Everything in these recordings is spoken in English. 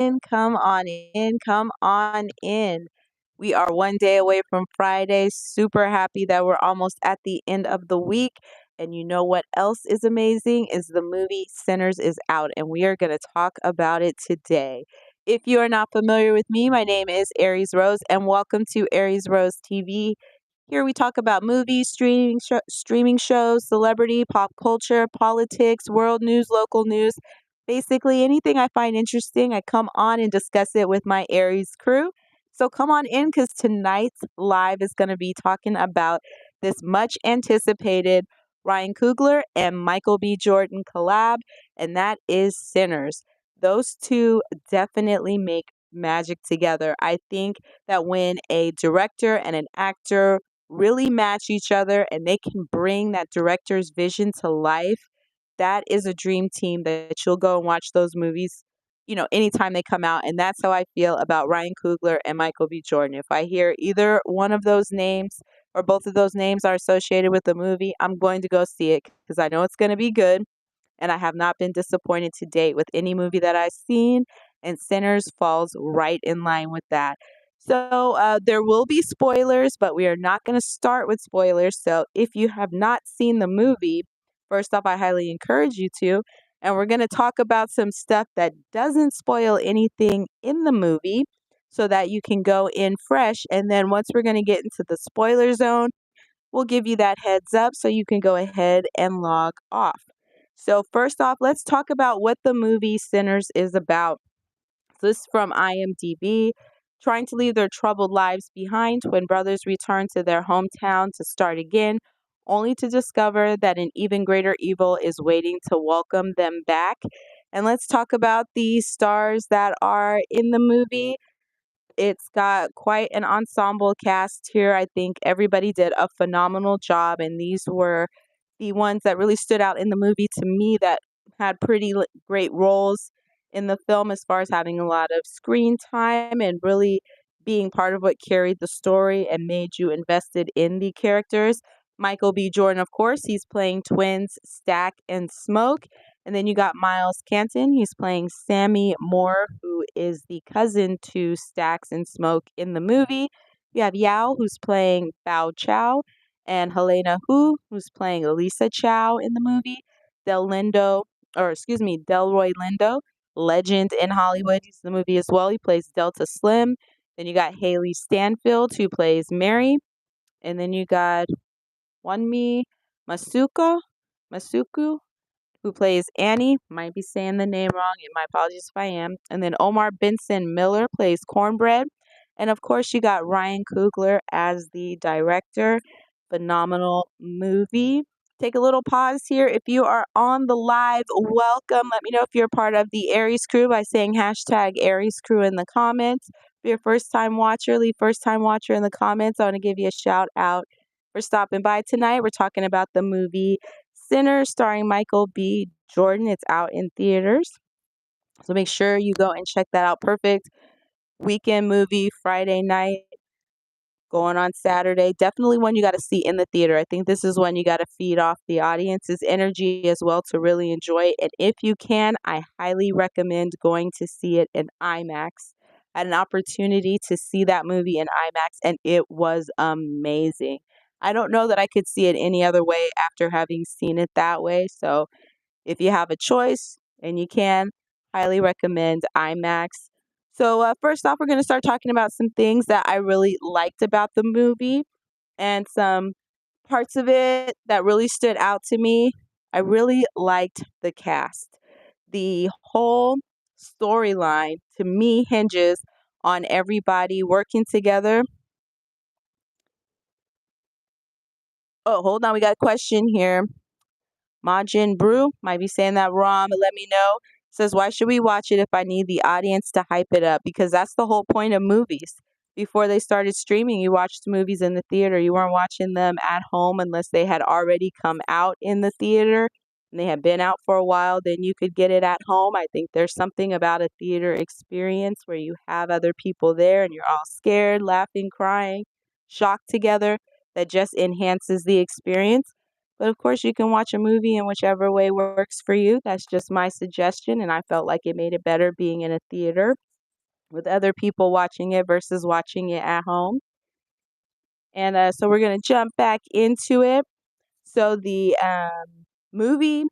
come on in, come on in. We are one day away from Friday. Super happy that we're almost at the end of the week. And you know what else is amazing is the movie Sinners is out, and we are going to talk about it today. If you are not familiar with me, my name is Aries Rose, and welcome to Aries Rose TV. Here we talk about movies, streaming shows, celebrity, pop culture, politics, world news, local news. Basically, anything I find interesting, I come on and discuss it with my Aries crew. So come on in because tonight's live is going to be talking about this much anticipated Ryan Coogler and Michael B. Jordan collab, and that is Sinners. Those two definitely make magic together. I think that when a director and an actor really match each other and they can bring that director's vision to life, that is a dream team that you'll go and watch those movies, anytime they come out. And that's how I feel about Ryan Coogler and Michael B. Jordan. If I hear either one of those names or both of those names are associated with the movie, I'm going to go see it because I know it's going to be good. And I have not been disappointed to date with any movie that I've seen, and Sinners falls right in line with that. So there will be spoilers, but we are not going to start with spoilers. So if you have not seen the movie, first off, I highly encourage you to. And we're going to talk about some stuff that doesn't spoil anything in the movie so that you can go in fresh. And then once we're going to get into the spoiler zone, we'll give you that heads up so you can go ahead and log off. So, first off, let's talk about what the movie Sinners is about. So this is from IMDb. Trying to leave their troubled lives behind, twin brothers return to their hometown to start again, only to discover that an even greater evil is waiting to welcome them back. And let's talk about the stars that are in the movie. It's got quite an ensemble cast here. I think everybody did a phenomenal job, and these were the ones that really stood out in the movie to me that had pretty great roles in the film as far as having a lot of screen time and really being part of what carried the story and made you invested in the characters. Michael B. Jordan, of course, he's playing twins Stack and Smoke. And then you got Miles Canton. He's playing Sammy Moore, who is the cousin to Stax and Smoke in the movie. You have Yao, who's playing Bao Chow, and Helena Hu, who's playing Elisa Chow in the movie. Delroy Lindo, legend in Hollywood. He's in the movie as well. He plays Delta Slim. Then you got Haley Stanfield, who plays Mary. And then you got Wanmi Masuku, who plays Annie. Might be saying the name wrong, and my apologies if I am. And then Omar Benson Miller plays Cornbread. And of course, you got Ryan Coogler as the director. Phenomenal movie. Take a little pause here. If you are on the live, welcome. Let me know if you're part of the Aries crew by saying hashtag Aries crew in the comments. If you're a first time watcher, leave first time watcher in the comments. I want to give you a shout out for stopping by tonight. We're talking about the movie Sinner starring Michael B. Jordan. It's out in theaters. So make sure you go and check that out. Perfect weekend movie, Friday night, going on Saturday. Definitely one you got to see in the theater. I think this is one you got to feed off the audience's energy as well to really enjoy it. And if you can, I highly recommend going to see it in IMAX. I had an opportunity to see that movie in IMAX, and it was amazing. I don't know that I could see it any other way after having seen it that way. So if you have a choice and you can, highly recommend IMAX. So first off, we're going to start talking about some things that I really liked about the movie and some parts of it that really stood out to me. I really liked the cast. The whole storyline to me hinges on everybody working together. Oh, hold on. We got a question here. Majin Brew, might be saying that wrong, but let me know. Says, why should we watch it if I need the audience to hype it up? Because that's the whole point of movies. Before they started streaming, you watched movies in the theater. You weren't watching them at home unless they had already come out in the theater and they had been out for a while. Then you could get it at home. I think there's something about a theater experience where you have other people there and you're all scared, laughing, crying, shocked together that just enhances the experience. But of course, you can watch a movie in whichever way works for you. That's just my suggestion, and I felt like it made it better being in a theater. with other people watching it versus watching it at home. And so we're going to jump back into it. So the movie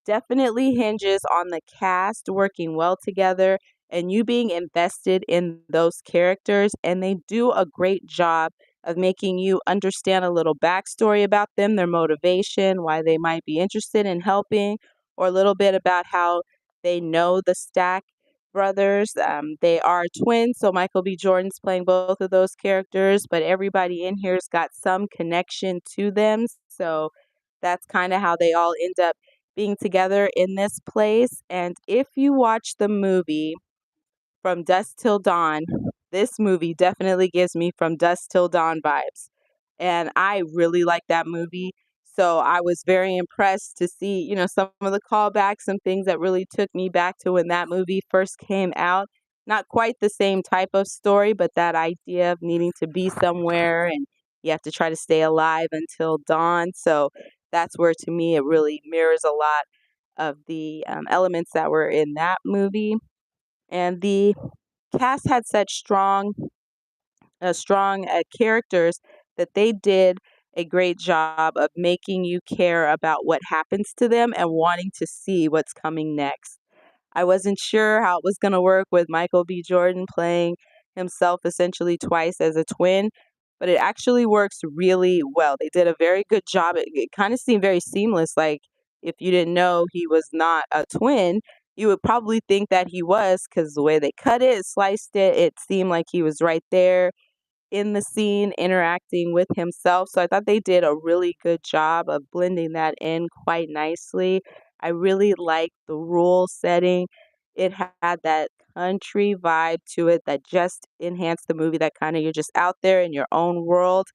definitely hinges on the cast working well together and you being invested in those characters. And they do a great job of making you understand a little backstory about them, their motivation, why they might be interested in helping, or a little bit about how they know the Stack brothers. They are twins, so Michael B. Jordan's playing both of those characters, but everybody in here's got some connection to them. So that's kind of how they all end up being together in this place. And if you watch the movie From Dusk Till Dawn, this movie definitely gives me From Dusk Till Dawn vibes. And I really like that movie. So I was very impressed to see, some of the callbacks and things that really took me back to when that movie first came out. Not quite the same type of story, but that idea of needing to be somewhere and you have to try to stay alive until dawn. So that's where, to me, it really mirrors a lot of the elements that were in that movie. And the cast had such strong characters that they did a great job of making you care about what happens to them and wanting to see what's coming next. I wasn't sure how it was going to work with Michael B. Jordan playing himself essentially twice as a twin, but it actually works really well. They did a very good job. It kind of seemed very seamless. Like if you didn't know he was not a twin, you would probably think that he was because the way they cut it, sliced it, it seemed like he was right there in the scene interacting with himself. So I thought they did a really good job of blending that in quite nicely. I really liked the rural setting. It had that country vibe to it that just enhanced the movie, that kind of you're just out there in your own world.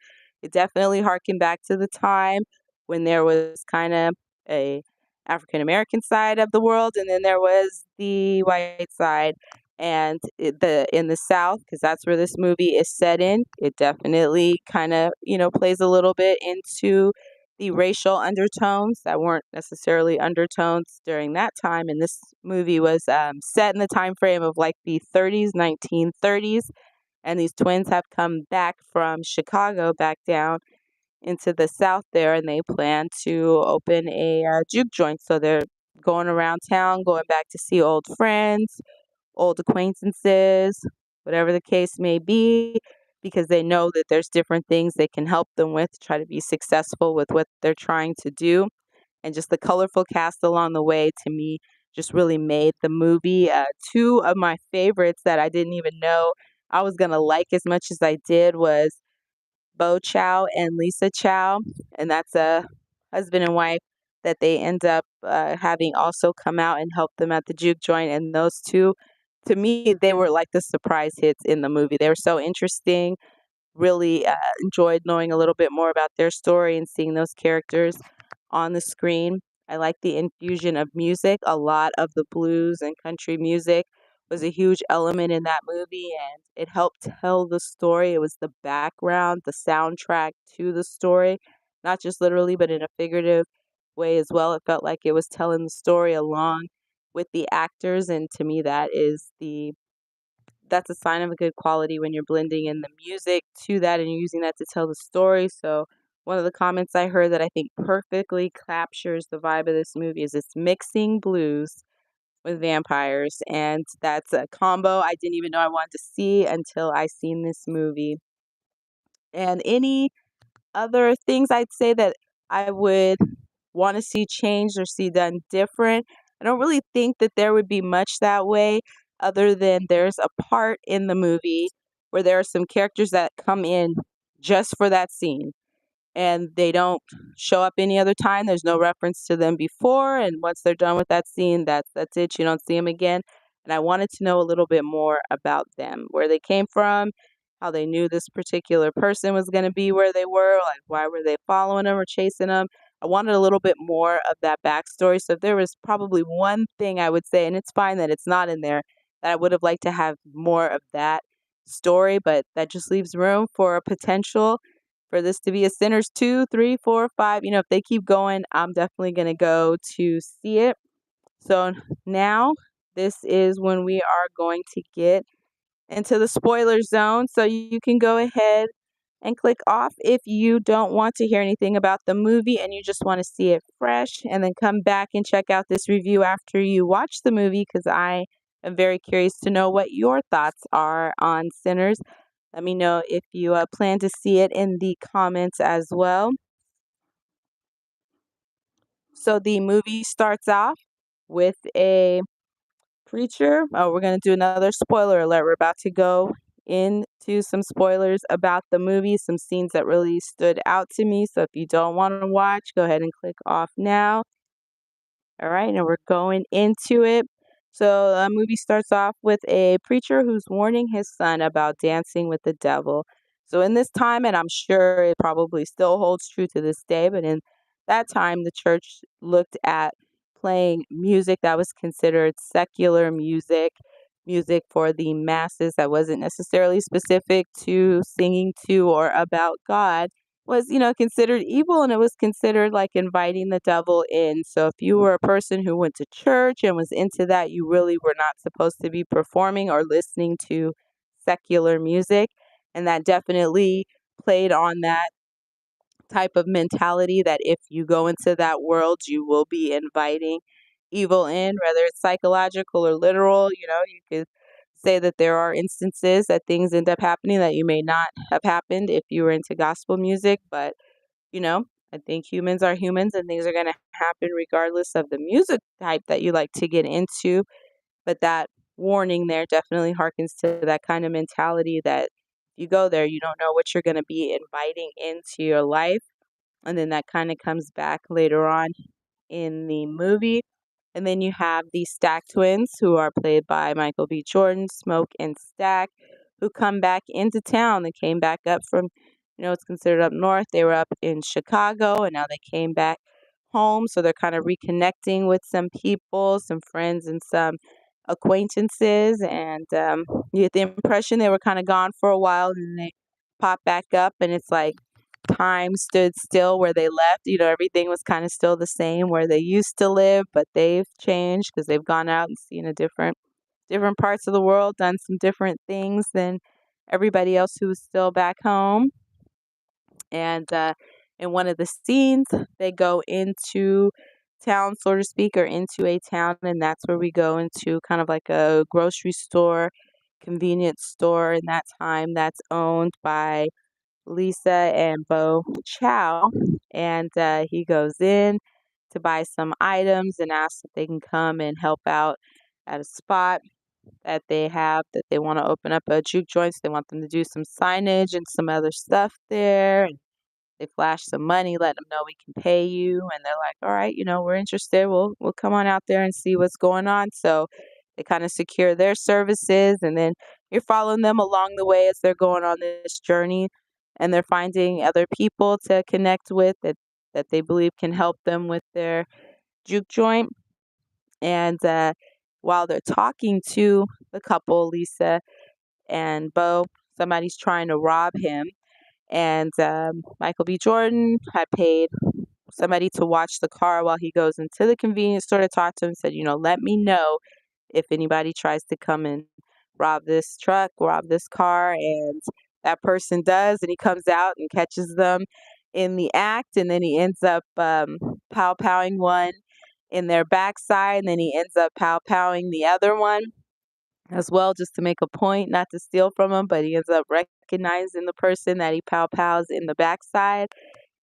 It definitely harkened back to the time when there was kind of a African American side of the world and then there was the white side and in the South, because that's where this movie is set in, it definitely kind of plays a little bit into the racial undertones that weren't necessarily undertones during that time. And this movie was set in the time frame of like the 30s, 1930s, and these twins have come back from Chicago back down into the South there, and they plan to open a juke joint. So they're going around town, going back to see old friends, old acquaintances, whatever the case may be, because they know that there's different things they can help them with to try to be successful with what they're trying to do. And just the colorful cast along the way, to me, just really made the movie. Two of my favorites that I didn't even know I was going to like as much as I did was Bo Chow and Lisa Chow, and that's a husband and wife that they end up having also come out and help them at the juke joint. And those two, to me, they were like the surprise hits in the movie. They were so interesting. Really enjoyed knowing a little bit more about their story and seeing those characters on the screen. I like the infusion of music. A lot of the blues and country music was a huge element in that movie, and it helped tell the story. It was the background, the soundtrack to the story, not just literally, but in a figurative way as well. It felt like it was telling the story along with the actors, and to me, that's a sign of a good quality when you're blending in the music to that and you're using that to tell the story. So one of the comments I heard that I think perfectly captures the vibe of this movie is it's mixing blues with vampires, and that's a combo I didn't even know I wanted to see until I seen this movie. And any other things I'd say that I would want to see changed or see done different. I don't really think that there would be much that way, other than there's a part in the movie where there are some characters that come in just for that scene and they don't show up any other time. There's no reference to them before, and once they're done with that scene, that's it. You don't see them again. And I wanted to know a little bit more about them, where they came from, how they knew this particular person was going to be where they were, like why were they following them or chasing them. I wanted a little bit more of that backstory. So if there was probably one thing I would say, and it's fine that it's not in there, that I would have liked to have more of that story, but that just leaves room for a potential for this to be a Sinners 2, 3, 4, 5. If they keep going, I'm definitely going to go to see it. So now this is when we are going to get into the spoiler zone, so you can go ahead and click off if you don't want to hear anything about the movie and you just want to see it fresh, and then come back and check out this review after you watch the movie because I am very curious to know what your thoughts are on Sinners. Let me know if you plan to see it in the comments as well. So the movie starts off with a preacher. Oh, we're going to do another spoiler alert. We're about to go into some spoilers about the movie, some scenes that really stood out to me. So if you don't want to watch, go ahead and click off now. All right, and we're going into it. So the movie starts off with a preacher who's warning his son about dancing with the devil. So in this time, and I'm sure it probably still holds true to this day, but in that time, the church looked at playing music that was considered secular music, music for the masses that wasn't necessarily specific to singing to or about God was, considered evil, and it was considered like inviting the devil in. So if you were a person who went to church and was into that, you really were not supposed to be performing or listening to secular music. And that definitely played on that type of mentality that if you go into that world, you will be inviting evil in, whether it's psychological or literal. You could say that there are instances that things end up happening that you may not have happened if you were into gospel music, but you know, I think humans are humans and things are going to happen regardless of the music type that you like to get into. But that warning there definitely harkens to that kind of mentality that if you go there, you don't know what you're going to be inviting into your life. And then that kind of comes back later on in the movie. And then you have the Stack twins, who are played by Michael B. Jordan, Smoke and Stack, who come back into town. They came back up from, it's considered up north. They were up in Chicago, and now they came back home. So they're kind of reconnecting with some people, some friends, and some acquaintances. And you get the impression they were kind of gone for a while, and they pop back up, and it's like time stood still where they left. Everything was kind of still the same where they used to live, but they've changed because they've gone out and seen a different parts of the world, done some different things than everybody else who was still back home. And in one of the scenes, they go into town, so to speak, or into a town, and that's where we go into kind of like a grocery store, convenience store, and that time that's owned by Lisa and Bo Chow, and he goes in to buy some items and asks if they can come and help out at a spot that they have that they want to open up a juke joint. So they want them to do some signage and some other stuff there. And they flash some money, let them know we can pay you, and they're like, "All right, we're interested. We'll come on out there and see what's going on." So they kind of secure their services, and then you're following them along the way as they're going on this journey, and they're finding other people to connect with that they believe can help them with their juke joint. And while they're talking to the couple, Lisa and Bo, somebody's trying to rob him, and Michael B. Jordan had paid somebody to watch the car while he goes into the convenience store to talk to him, said, let me know if anybody tries to come and rob this truck, rob this car. And that person does, and he comes out and catches them in the act, and then he ends up pow-powing one in their backside, and then he ends up pow-powing the other one as well, just to make a point, not to steal from him, but he ends up recognizing the person that he pow-pows in the backside.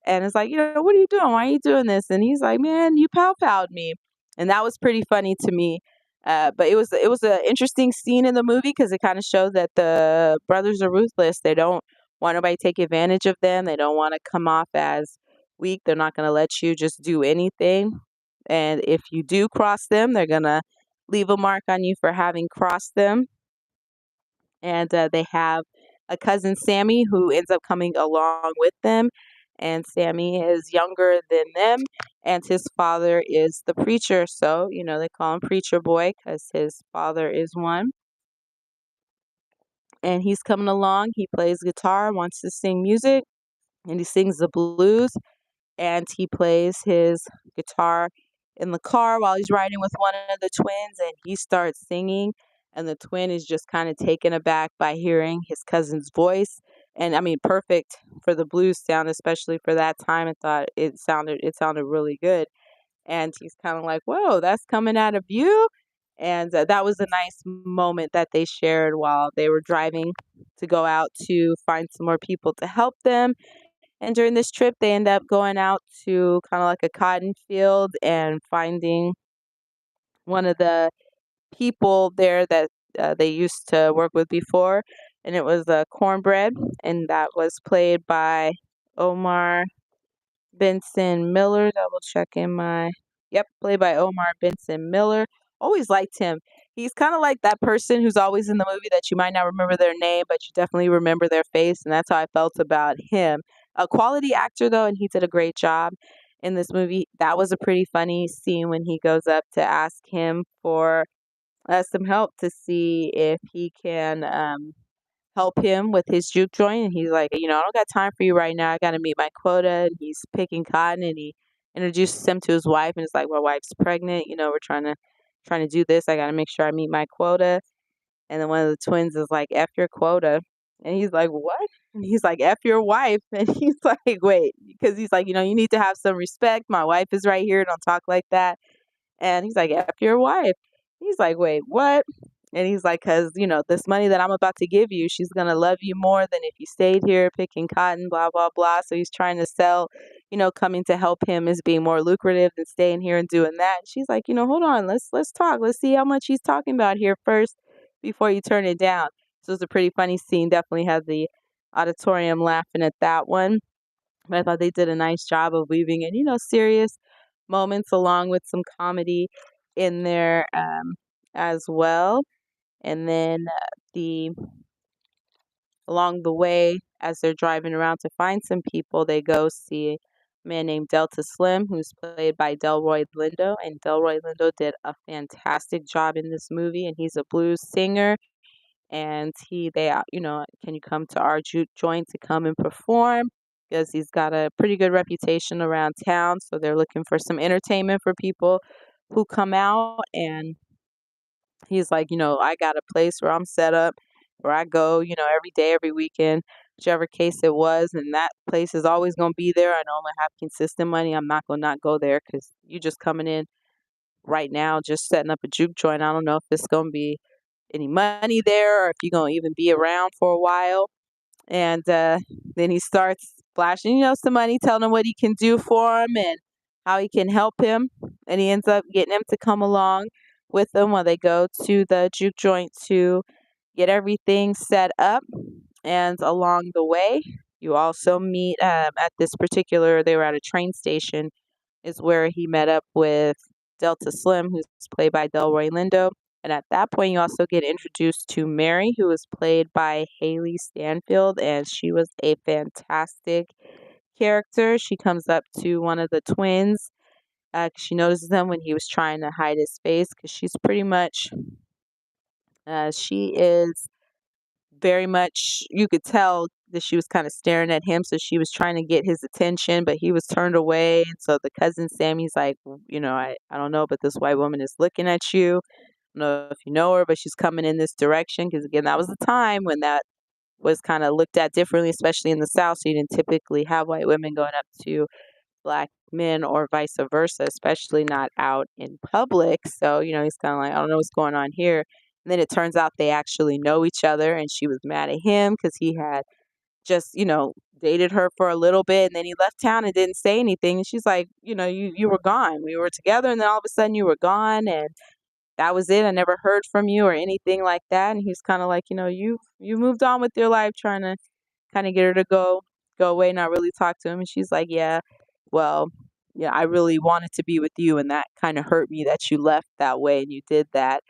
And it's like, "What are you doing? Why are you doing this?" And he's like, "Man, you pow-powed me." And that was pretty funny to me. But it was an interesting scene in the movie because it kind of showed that the brothers are ruthless. They don't want nobody to take advantage of them. They don't want to come off as weak. They're not going to let you just do anything. And if you do cross them, they're going to leave a mark on you for having crossed them. And they have a cousin, Sammy, who ends up coming along with them. And Sammy is younger than them, and his father is the preacher. So, they call him Preacher Boy because his father is one. And he's coming along. He plays guitar, wants to sing music, and he sings the blues. And he plays his guitar in the car while he's riding with one of the twins, and he starts singing and the twin is just kind of taken aback by hearing his cousin's voice. And I mean, perfect for the blues sound, especially for that time. I thought it sounded really good, and he's kind of like, "Whoa, that's coming out of you." And that was a nice moment that they shared while they were driving to go out to find some more people to help them. And during this trip, they end up going out to kind of like a cotton field and finding one of the people there that they used to work with before, and it was Cornbread, and that was played by Omar Benson Miller. Double checking my yep, played by Omar Benson Miller. Always liked him. He's kind of like that person who's always in the movie that you might not remember their name, but you definitely remember their face, and that's how I felt about him. A quality actor though, and he did a great job in this movie. That was a pretty funny scene when he goes up to ask him for some help to see if he can help him with his juke joint. And he's like, I don't got time for you right now. I got to meet my quota. And he's picking cotton, and he introduces him to his wife, and it's like, my wife's pregnant. We're trying to do this. I got to make sure I meet my quota. And then one of the twins is like, F your quota. And he's like, what? And he's like, F your wife. And he's like, wait, because he's like, you need to have some respect. My wife is right here. Don't talk like that. And he's like, F your wife. He's like, wait, what? And he's like, because, this money that I'm about to give you, she's going to love you more than if you stayed here picking cotton, blah, blah, blah. So he's trying to sell, coming to help him as being more lucrative than staying here and doing that. And she's like, hold on, let's talk. Let's see how much he's talking about here first before you turn it down. So it's a pretty funny scene. Definitely had the auditorium laughing at that one. But I thought they did a nice job of weaving in, serious moments along with some comedy in there as well. And then the along the way, as they're driving around to find some people, they go see a man named Delta Slim, who's played by Delroy Lindo. And Delroy Lindo did a fantastic job in this movie, and he's a blues singer. And can you come to our juke joint to come and perform? Because he's got a pretty good reputation around town. So they're looking for some entertainment for people who come out. And he's like, I got a place where I'm set up, where I go, every day, every weekend, whichever case it was. And that place is always going to be there. I know I'm going to have consistent money. I'm not going to not go there because you just coming in right now, just setting up a juke joint. I don't know if it's going to be any money there or if you're going to even be around for a while. And then he starts flashing, some money, telling him what he can do for him and how he can help him. And he ends up getting him to come along with them while they go to the juke joint to get everything set up. And along the way, you also meet at this particular, they were at a train station, is where he met up with Delta Slim, who's played by Delroy Lindo. And at that point, you also get introduced to Mary, who was played by Haley Stanfield, and she was a fantastic character. She comes up to one of the twins. She notices him when he was trying to hide his face, because she's pretty much, she is very much, you could tell that she was kind of staring at him, so she was trying to get his attention, but he was turned away. And so the cousin Sammy's like, I don't know, but this white woman is looking at you. I don't know if you know her, but she's coming in this direction. Because again, that was the time when that was kind of looked at differently, especially in the South. So you didn't typically have white women going up to black men or vice versa, especially not out in public. So, he's kind of like, I don't know what's going on here. And then it turns out they actually know each other, and she was mad at him because he had just, dated her for a little bit, and then he left town and didn't say anything. And she's like, you were gone. We were together, and then all of a sudden you were gone, and that was it. I never heard from you or anything like that. And he's kind of like, you moved on with your life, trying to kind of get her to go away, not really talk to him. And she's like, yeah, well, yeah, I really wanted to be with you, and that kind of hurt me that you left that way and you did that.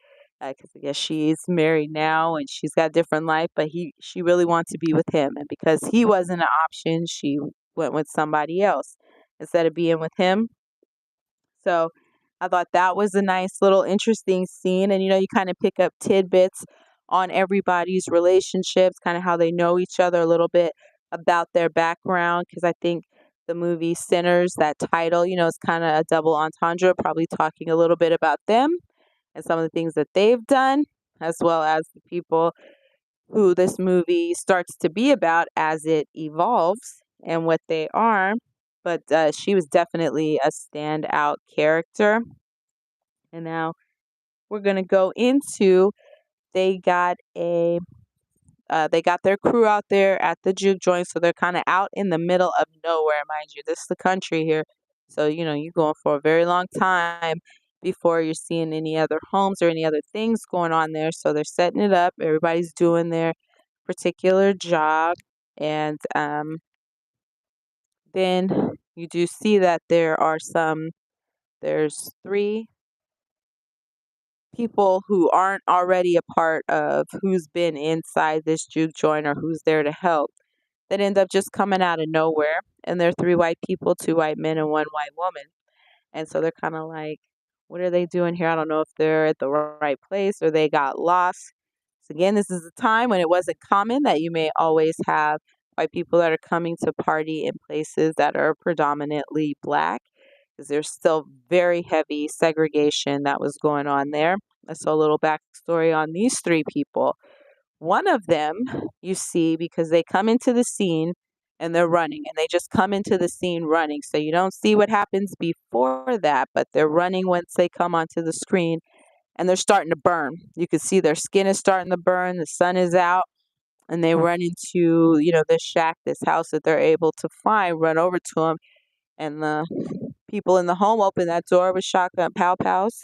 Because I guess she's married now and she's got a different life, but she really wants to be with him, and because he wasn't an option, she went with somebody else instead of being with him. So I thought that was a nice little interesting scene. And you kind of pick up tidbits on everybody's relationships, kind of how they know each other, a little bit about their background, because I think the movie Sinners, that title, is kind of a double entendre, probably talking a little bit about them and some of the things that they've done. as well as the people who this movie starts to be about as it evolves and what they are. But she was definitely a standout character. And now we're gonna go into they got a they got their crew out there at the juke joint, so they're kind of out in the middle of nowhere, mind you. This is the country here, so you're going for a very long time before you're seeing any other homes or any other things going on there. So they're setting it up. Everybody's doing their particular job, and then you do see that there's three people who aren't already a part of who's been inside this juke joint or who's there to help that end up just coming out of nowhere. And they're three white people, two white men, and one white woman. And so they're kind of like, what are they doing here? I don't know if they're at the right place or they got lost. So again, this is a time when it wasn't common that you may always have white people that are coming to party in places that are predominantly black, because there's still very heavy segregation that was going on there. So a little backstory on these three people. One of them you see because they come into the scene and they're running, and they just come into the scene running. So you don't see what happens before that, but they're running once they come onto the screen and they're starting to burn. You can see their skin is starting to burn, the sun is out, and they run into, this shack, this house that they're able to find, run over to them, and the people in the home open that door with shotgun pow pows.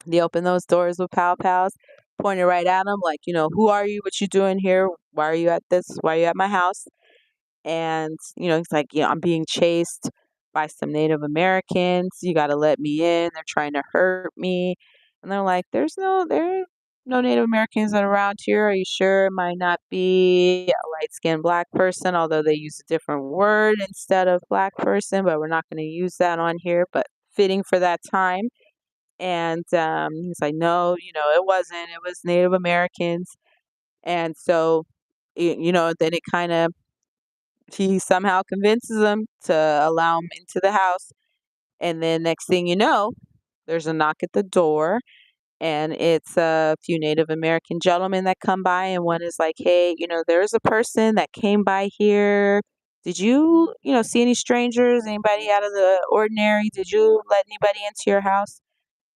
They open those doors with pow pows, pointed right at them, like, who are you? What you doing here? Why are you at this? Why are you at my house? And, he's like, I'm being chased by some Native Americans. You got to let me in. They're trying to hurt me. And they're like, there are no Native Americans that are around here. Are you sure? It might not be a light skinned black person, although they use a different word instead of black person, but we're not going to use that on here, but fitting for that time. And he's like, no, it wasn't. It was Native Americans. And so, then it kind of, he somehow convinces them to allow him into the house. And then next thing you know, there's a knock at the door, and it's a few Native American gentlemen that come by. And one is like, hey, there's a person that came by here. Did you, see any strangers, anybody out of the ordinary? Did you let anybody into your house?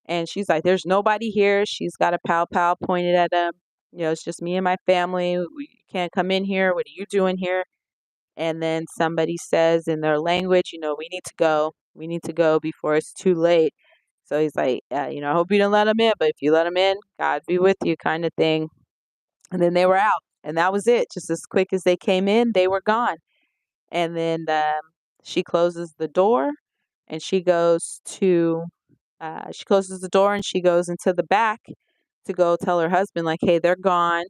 And she's like, "There's nobody here." She's got a pow pow pointed at him. It's just me and my family. We can't come in here. What are you doing here? And then somebody says in their language, "We need to go. We need to go before it's too late." So he's like, "I hope you don't let them in, but if you let them in, God be with you," kind of thing. And then they were out, and that was it. Just as quick as they came in, they were gone. And then she closes the door, and she closes the door and she goes into the back to go tell her husband, like, hey, they're gone.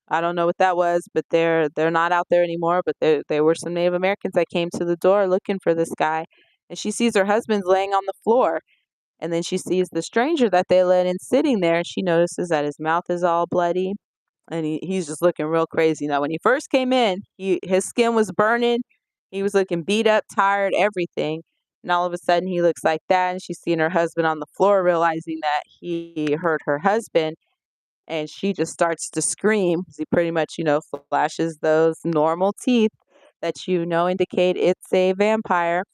I don't know what that was, but they're not out there anymore. But there were some Native Americans that came to the door looking for this guy. And she sees her husband's laying on the floor. And then she sees the stranger that they let in sitting there, and she notices that his mouth is all bloody and he's just looking real crazy. Now, when he first came in, his skin was burning. He was looking beat up, tired, everything. And all of a sudden, he looks like that. And she's seeing her husband on the floor, realizing that he hurt her husband. And she just starts to scream. He pretty much, flashes those normal teeth that indicate it's a vampire.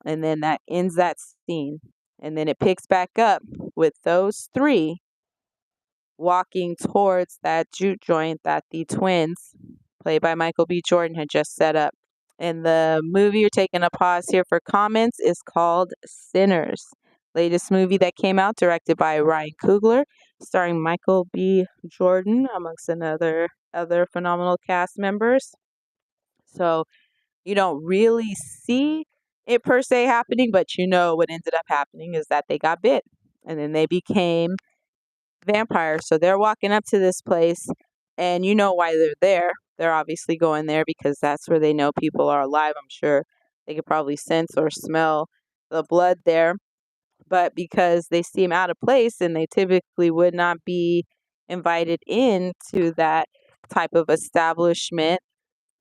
And then that ends that scene. And then it picks back up with those three walking towards that juke joint that the twins, played by Michael B. Jordan, had just set up. And the movie, you're taking a pause here for comments, is called Sinners. Latest movie that came out, directed by Ryan Coogler, starring Michael B. Jordan, amongst other phenomenal cast members. So you don't really see it per se happening, but what ended up happening is that they got bit, and then they became vampires. So they're walking up to this place, and you know why they're there. They're obviously going there because that's where they know people are alive. I'm sure they could probably sense or smell the blood there. But because they seem out of place and they typically would not be invited into that type of establishment,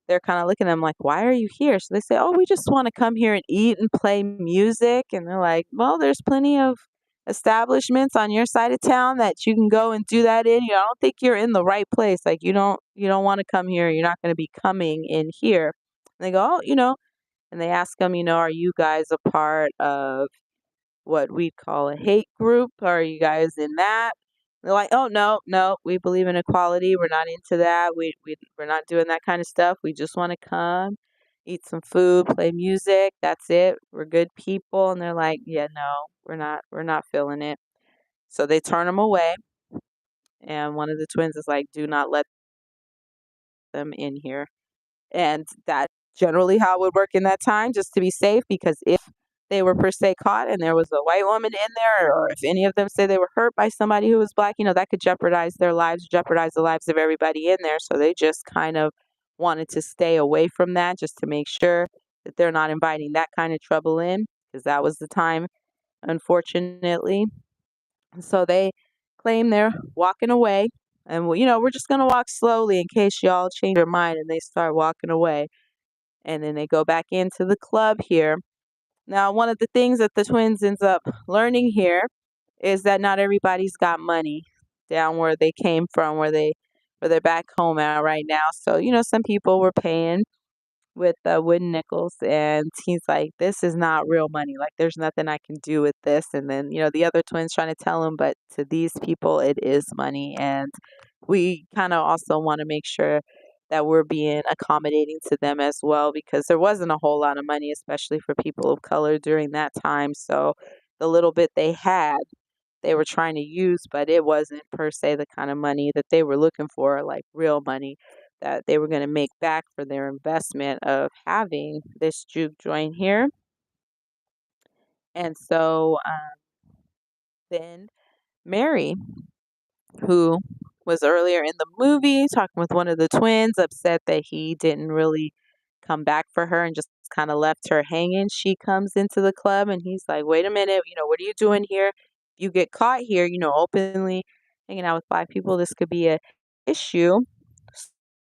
they're kind of looking at them like, why are you here? So they say, oh, we just want to come here and eat and play music. And they're like, well, there's plenty of establishments on your side of town that you can go and do that in. I don't think you're in the right place. Like you don't want to come here. You're not going to be coming in here." And they go, "Oh, and they ask them, "Are you guys a part of what we call a hate group? Are you guys in that?" They're like, "Oh, no, no, we believe in equality. We're not into that. We're not doing that kind of stuff. We just want to come, eat some food, play music. That's it. We're good people." And they're like, "Yeah, no, we're not feeling it." So they turn them away, and one of the twins is like, "Do not let them in here." And that's generally how it would work in that time, just to be safe, because if they were per se caught and there was a white woman in there, or if any of them say they were hurt by somebody who was black, that could jeopardize their lives, jeopardize the lives of everybody in there. So they just kind of wanted to stay away from that, just to make sure that they're not inviting that kind of trouble in, because that was the time, unfortunately. So they claim they're walking away, and we're just gonna walk slowly in case y'all change your mind, and they start walking away, and then they go back into the club here. Now, one of the things that the twins ends up learning here is that not everybody's got money down where they came from, where they're back home at right now. So, some people were paying with wooden nickels, and he's like, "This is not real money. Like, there's nothing I can do with this." And then, the other twins trying to tell him, but to these people, it is money, and we kind of also want to make sure that we're being accommodating to them as well, because there wasn't a whole lot of money, especially for people of color during that time. So the little bit they had, they were trying to use, but it wasn't per se the kind of money that they were looking for, like real money that they were going to make back for their investment of having this juke joint here. And so then Mary, who was earlier in the movie talking with one of the twins, upset that he didn't really come back for her and just kind of left her hanging. She comes into the club and he's like, "Wait a minute, what are you doing here? If you get caught here, openly hanging out with black people, this could be a issue."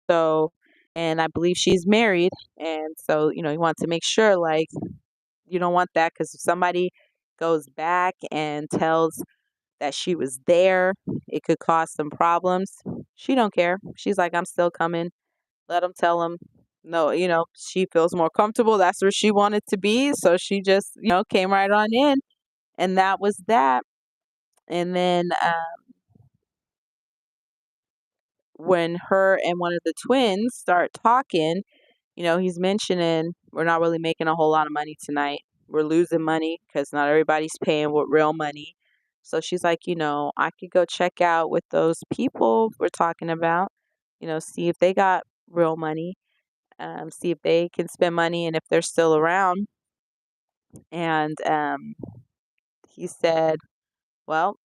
So, and I believe she's married, and so, you want to make sure, like, you don't want that, because if somebody goes back and tells that she was there, it could cause some problems. She don't care. She's like, "I'm still coming. Let them tell them." No, she feels more comfortable. That's where she wanted to be. So she just, came right on in. And that was that. And then when her and one of the twins start talking, he's mentioning, "We're not really making a whole lot of money tonight. We're losing money because not everybody's paying with real money." So she's like, "I could go check out with those people we're talking about, see if they got real money, see if they can spend money and if they're still around." And he said, "Well,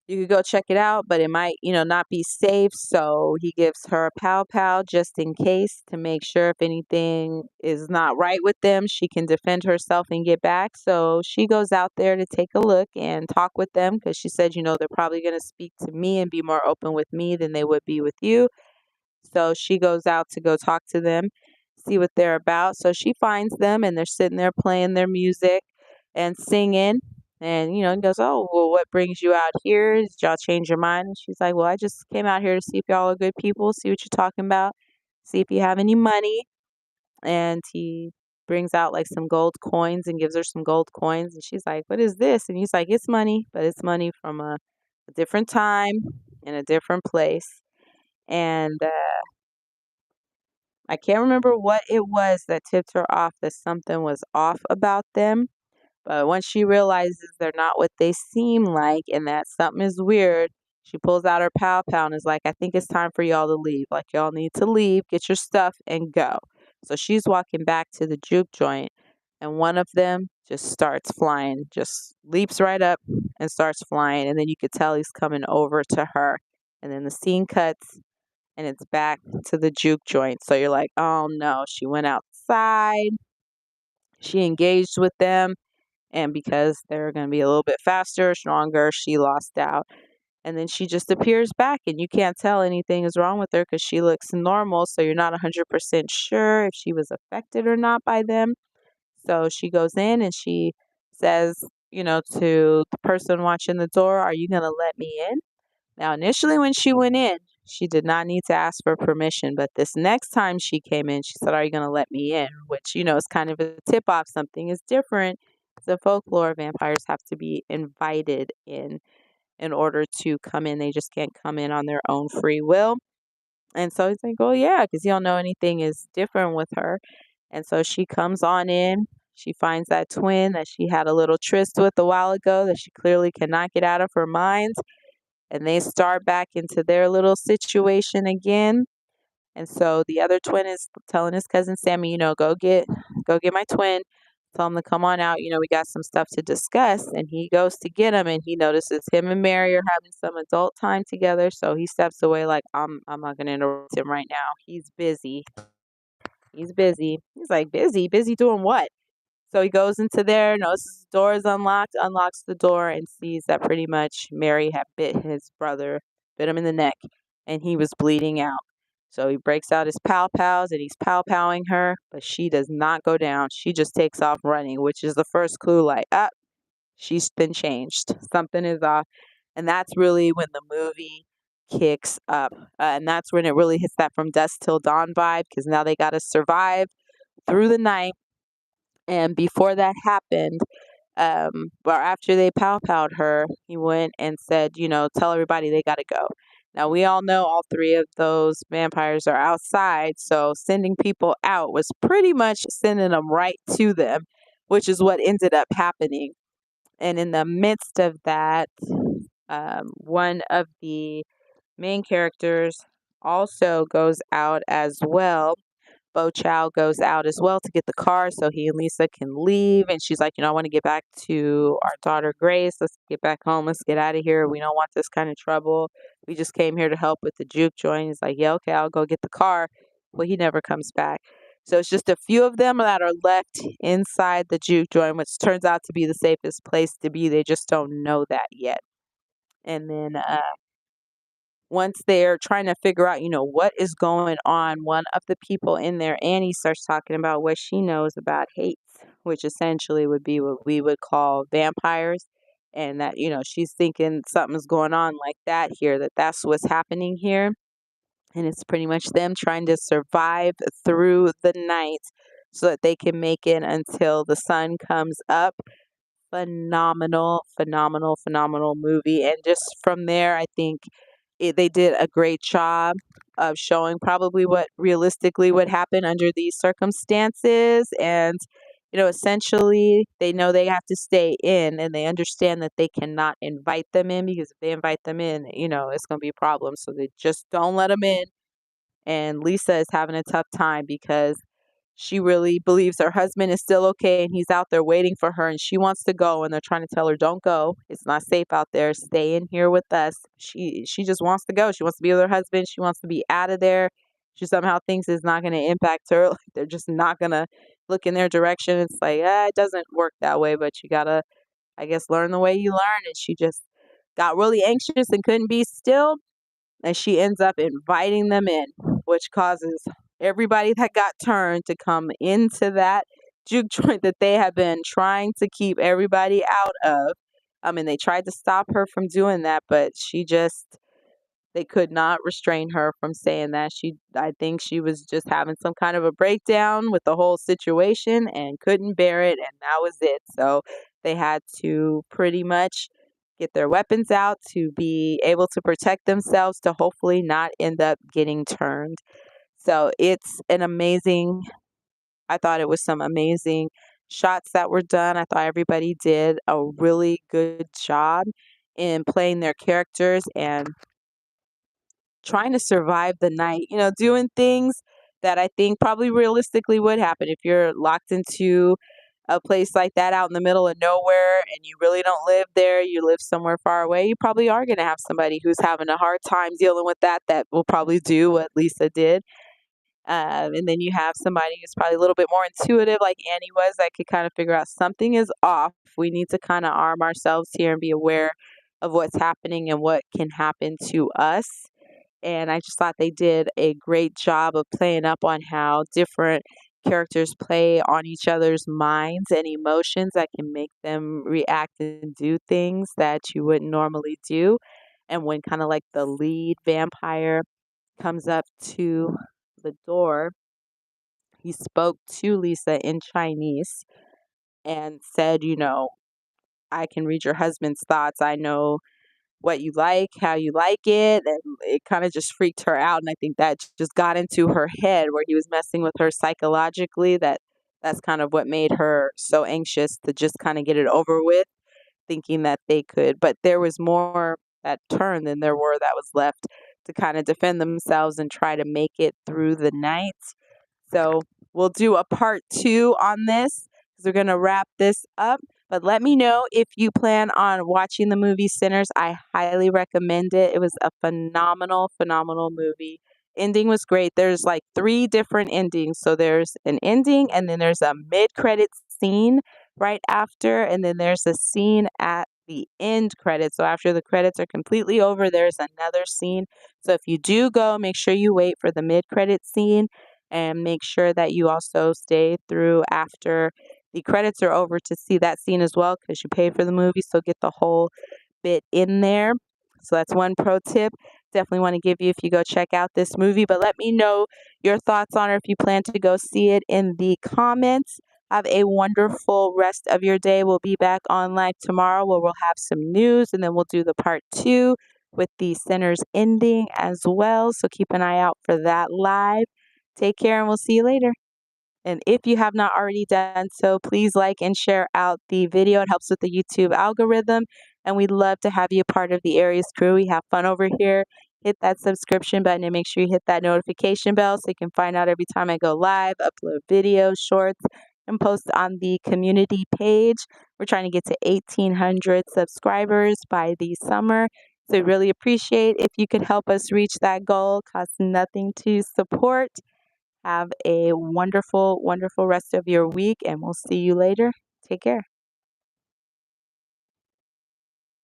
you could go check it out, but it might, not be safe." So he gives her a pow pow just in case, to make sure if anything is not right with them, she can defend herself and get back. So she goes out there to take a look and talk with them, because she said, they're probably going to speak to me and be more open with me than they would be with you. So she goes out to go talk to them, see what they're about. So she finds them, and they're sitting there playing their music and singing. And, he goes, "Oh, well, what brings you out here? Did y'all change your mind?" And she's like, "Well, I just came out here to see if y'all are good people, see what you're talking about, see if you have any money." And he brings out like some gold coins and gives her some gold coins. And she's like, "What is this?" And he's like, "It's money, but it's money from a different time in a different place." And I can't remember what it was that tipped her off that something was off about them. But once she realizes they're not what they seem like and that something is weird, she pulls out her pow pow and is like, "I think it's time for y'all to leave. Like, y'all need to leave, get your stuff, and go." So she's walking back to the juke joint, and one of them just starts flying, just leaps right up and starts flying. And then you could tell he's coming over to her. And then the scene cuts, and it's back to the juke joint. So you're like, "Oh no," she went outside, she engaged with them, and because they're going to be a little bit faster, stronger, she lost out. And then she just appears back, and you can't tell anything is wrong with her because she looks normal. So you're not 100% sure if she was affected or not by them. So she goes in and she says to the person watching the door, "Are you gonna let me in?" Now, initially, when she went in, she did not need to ask for permission, but this next time she came in, she said, "Are you gonna let me in?" Which, is kind of a tip off something is different. The folklore vampires have to be invited in order to come in. They just can't come in on their own free will. And so he's like, "Oh yeah, because you don't know anything is different with her." And so she comes on in. She finds that twin that she had a little tryst with a while ago that she clearly cannot get out of her mind. And they start back into their little situation again. And so the other twin is telling his cousin Sammy, go get my twin. Tell him to come on out. We got some stuff to discuss. And he goes to get him, and he notices him and Mary are having some adult time together. So he steps away, like, I'm not gonna interrupt him right now. He's busy. He's busy. He's like, busy? Busy doing what? So he goes into there, notices the door is unlocked, unlocks the door, and sees that pretty much Mary had bit his brother, bit him in the neck, and he was bleeding out. So he breaks out his pow pows and he's pow powing her, but she does not go down. She just takes off running, which is the first clue, like, she's been changed. Something is off. And that's really when the movie kicks up. And that's when it really hits that from dusk till dawn vibe, because now they got to survive through the night. And before that happened, or after they pow-powed her, he went and said, "Tell everybody they gotta go." Now, we all know all three of those vampires are outside, so sending people out was pretty much sending them right to them, which is what ended up happening. And in the midst of that, one of the main characters also goes out as well. Bo Chow goes out as well to get the car so he and Lisa can leave. And she's like, I want to get back to our daughter Grace. Let's get back home. Let's get out of here. We don't want this kind of trouble. We just came here to help with the juke joint. He's like, yeah, okay, I'll go get the car. Well, he never comes back. So it's just a few of them that are left inside the juke joint, which turns out to be the safest place to be. They just don't know that yet. And then once they're trying to figure out, what is going on, one of the people in there, Annie, starts talking about what she knows about hates, which essentially would be what we would call vampires. And that, she's thinking something's going on like that here, that's what's happening here. And it's pretty much them trying to survive through the night so that they can make it until the sun comes up. Phenomenal, phenomenal, phenomenal movie. And just from there, I think they did a great job of showing probably what realistically would happen under these circumstances. And, essentially, they know they have to stay in and they understand that they cannot invite them in, because if they invite them in, it's going to be a problem. So they just don't let them in. And Lisa is having a tough time because she really believes her husband is still okay and he's out there waiting for her, and she wants to go, and they're trying to tell her, "Don't go. It's not safe out there. Stay in here with us." She just wants to go. She wants to be with her husband. She wants to be out of there. She somehow thinks it's not going to impact her. Like, they're just not going to look in their direction. It's like, it doesn't work that way, but you got to, I guess, learn the way you learn. And she just got really anxious and couldn't be still, and she ends up inviting them in, which causes everybody that got turned to come into that juke joint that they have been trying to keep everybody out of. I mean, they tried to stop her from doing that, but they could not restrain her from saying that. I think she was just having some kind of a breakdown with the whole situation and couldn't bear it, and that was it. So they had to pretty much get their weapons out to be able to protect themselves, to hopefully not end up getting turned. So I thought it was some amazing shots that were done. I thought everybody did a really good job in playing their characters and trying to survive the night, doing things that I think probably realistically would happen if you're locked into a place like that out in the middle of nowhere and you really don't live there, you live somewhere far away, you probably are going to have somebody who's having a hard time dealing with that will probably do what Lisa did. And then you have somebody who's probably a little bit more intuitive, like Annie was, that could kind of figure out something is off. We need to kind of arm ourselves here and be aware of what's happening and what can happen to us. And I just thought they did a great job of playing up on how different characters play on each other's minds and emotions that can make them react and do things that you wouldn't normally do. And when kind of like the lead vampire comes up to the door, he spoke to Lisa in Chinese and said, I can read your husband's thoughts. I know what you like, how you like it. And it kind of just freaked her out. And I think that just got into her head where he was messing with her psychologically. That's kind of what made her so anxious to just kind of get it over with, thinking that they could. But there was more that turned than there were that was left to kind of defend themselves and try to make it through the night. So we'll do a part 2 on this because we're going to wrap this up. But let me know if you plan on watching the movie Sinners. I highly recommend it. It was a phenomenal, phenomenal movie. Ending was great. There's like 3 different endings. So there's an ending, and then there's a mid-credits scene right after, and then there's a scene at the end credits. So after the credits are completely over, there's another scene. So if you do go, make sure you wait for the mid-credit scene and make sure that you also stay through after the credits are over to see that scene as well, because you pay for the movie, so get the whole bit in there. So that's one pro tip. Definitely want to give you if you go check out this movie. But let me know your thoughts on it if you plan to go see it in the comments. Have a wonderful rest of your day. We'll be back on live tomorrow where we'll have some news, and then we'll do the part 2 with the Sinners ending as well. So keep an eye out for that live. Take care, and we'll see you later. And if you have not already done so, please like and share out the video. It helps with the YouTube algorithm. And we'd love to have you a part of the Aries crew. We have fun over here. Hit that subscription button and make sure you hit that notification bell so you can find out every time I go live, upload videos, shorts, and post on the community page. We're trying to get to 1,800 subscribers by the summer. So we really appreciate if you could help us reach that goal. Costs nothing to support. Have a wonderful, wonderful rest of your week, and we'll see you later. Take care.